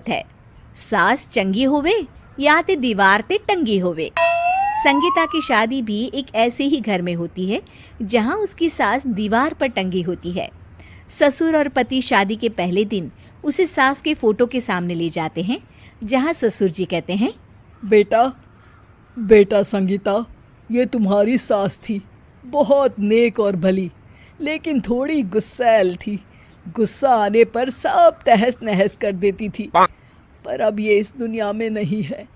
है, सास चंगी होवे या ते दीवार ते टंगी होवे। संगीता की शादी भी एक ऐसे ही घर में होती है जहां उसकी सास दीवार पर टंगी होती है। ससुर और पति शादी के पहले दिन उसे सास के फोटो के सामने ले जाते हैं, जहां ससुर जी कहते हैं, बेटा बेटा संगीता, ये तुम्हारी सास थी, बहुत नेक और भली, लेकिन थोड़ी गुस्सैल थी। गुस्सा आने पर सब तहस नहस कर देती थी, पर अब ये इस दुनिया में नहीं है।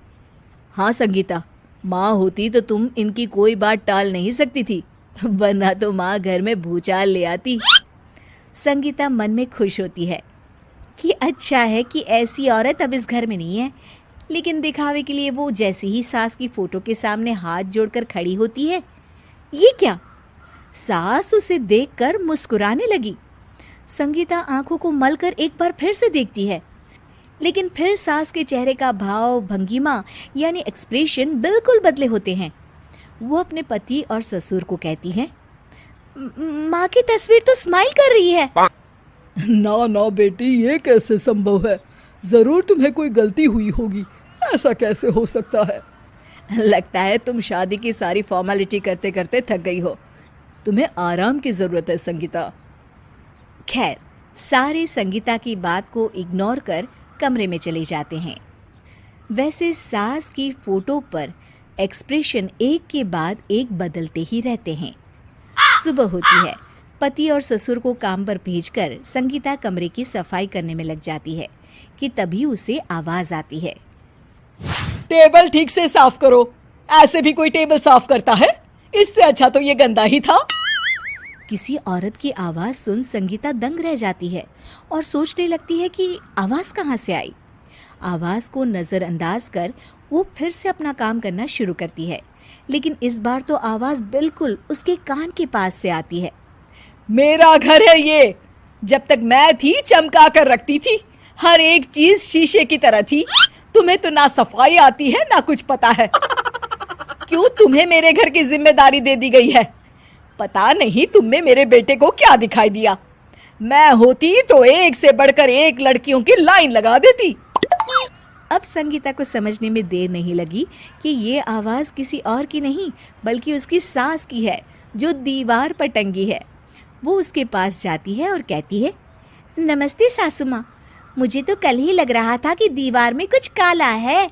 हाँ संगीता, माँ होती तो तुम इनकी कोई बात टाल नहीं सकती थी, वरना तो माँ घर में भूचाल ले आती। संगीता मन में खुश होती है कि अच्छा है कि ऐसी औरत अब इस घर में नहीं है, लेकिन दिखावे के लिए वो जैसे ही सास की फोटो के सामने हाथ जोड़कर खड़ी होती है, ये क्या? सास उसे देखकर मुस्कुराने लगी। संगीता आंखों को मलकर एक बार फिर से देखती है, लेकिन फिर सास के चेहरे का भाव, भंगिमा यानी एक्सप्रेशन बिल्कुल बदले होते हैं। वो अपने पति और ससुर को कहती है, माँ की तस्वीर तो स्माइल कर रही है। ना ना बेटी, ये कैसे संभव है? जरूर तुम्हें कोई गलती हुई होगी, ऐसा कैसे हो सकता है? लगता है तुम शादी की सारी फॉर्मेलिटी करते करते थक गई हो, तुम्हें आराम की जरूरत है संगीता। खैर, सारे संगीता की बात को इग्नोर कर कमरे में चले जाते हैं। वैसे सास की फोटो पर एक्सप्रेशन एक के बाद एक बदलते ही रहते हैं। सुबह होती है, पति और ससुर को काम पर भेजकर संगीता कमरे की सफाई करने में लग जाती है कि तभी उसे आवाज आती है, टेबल ठीक से साफ करो। ऐसे भी कोई टेबल साफ करता है? इससे अच्छा तो ये गंदा ही था। किसी औरत की आवाज सुन संगीता दंग रह जाती है और सोचने लगती है कि आवाज कहाँ से आई। आवाज को नजरअंदाज कर वो फिर से अपना काम करना शुरू करती है, लेकिन इस बार तो आवाज बिल्कुल उसके कान के पास से आती है। मेरा घर है ये। जब तक मैं थी चमका कर रखती थी, हर एक चीज शीशे की तरह थी। तुम्हें तो ना सफाई आती है ना कुछ पता है। क्यों तुम्हें मेरे घर की जिम्मेदारी दे दी गई है? पता नहीं तुम में मेरे बेटे को क्या दिखाई दिया। मैं होती तो एक से बढ़कर एक लड़कियों की लाइन लगा देती। अब संगीता को समझने में देर नहीं लगी कि ये आवाज किसी और की नहीं बल्कि उसकी सास की है, जो दीवार पर टंगी है। वो उसके पास जाती है और कहती है, नमस्ते सासू माँ, मुझे तो कल ही लग रहा था कि दीवार में कुछ काला है।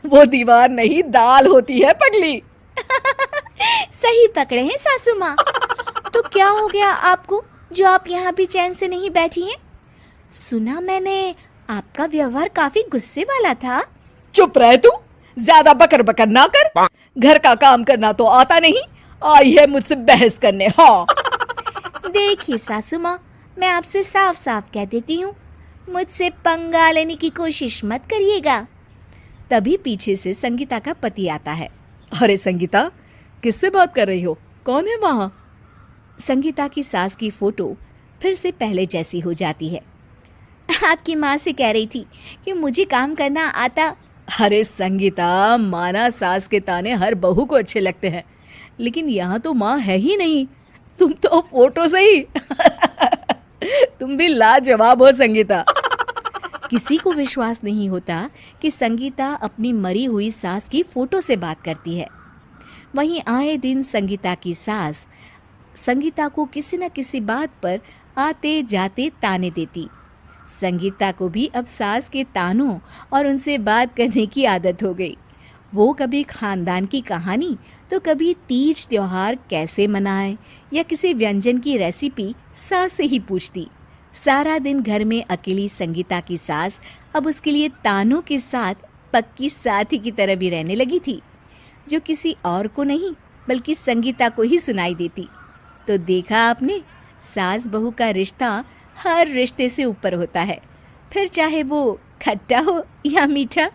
वो दीवार नहीं, दाल होती है पगली। सही पकड़े हैं सासू माँ। तो क्या हो गया आपको जो आप यहाँ भी चैन से नहीं बैठी हैं? सुना मैंने आपका व्यवहार काफी गुस्से वाला था। चुप रह तू, ज्यादा बकर बकर ना कर। घर का काम करना तो आता नहीं, आई है मुझसे बहस करने। हाँ देखिए सासू माँ, मैं आपसे साफ साफ कह देती हूँ, मुझसे पंगा लेने की कोशिश मत करिएगा। तभी पीछे से संगीता का पति आता है। अरे संगीता, किससे बात कर रही हो? कौन है वहाँ? संगीता की सास की फोटो फिर से पहले जैसी हो जाती है। आपकी माँ से कह रही थी कि मुझे काम करना आता। अरे संगीता, माना सास के ताने हर बहू को अच्छे लगते हैं, लेकिन यहाँ तो माँ है ही नहीं। तुम तो फोटो से ही तुम भी लाजवाब हो संगीता। किसी को विश्वास नहीं होता कि संगीता अपनी मरी हुई सास की फोटो से बात करती है। वहीं आए दिन संगीता की सास संगीता को किसी न किसी बात पर आते जाते ताने देती। संगीता को भी अब सास के तानों और उनसे बात करने की आदत हो गई। वो कभी खानदान की कहानी तो कभी तीज त्योहार कैसे मनाए या किसी व्यंजन की रेसिपी सास से ही पूछती। सारा दिन घर में अकेली संगीता की सास अब उसके लिए तानों के साथ पक्की साथी की तरह भी रहने लगी थी, जो किसी और को नहीं बल्कि संगीता को ही सुनाई देती। तो देखा आपने, सास बहू का रिश्ता हर रिश्ते से ऊपर होता है, फिर चाहे वो खट्टा हो या मीठा।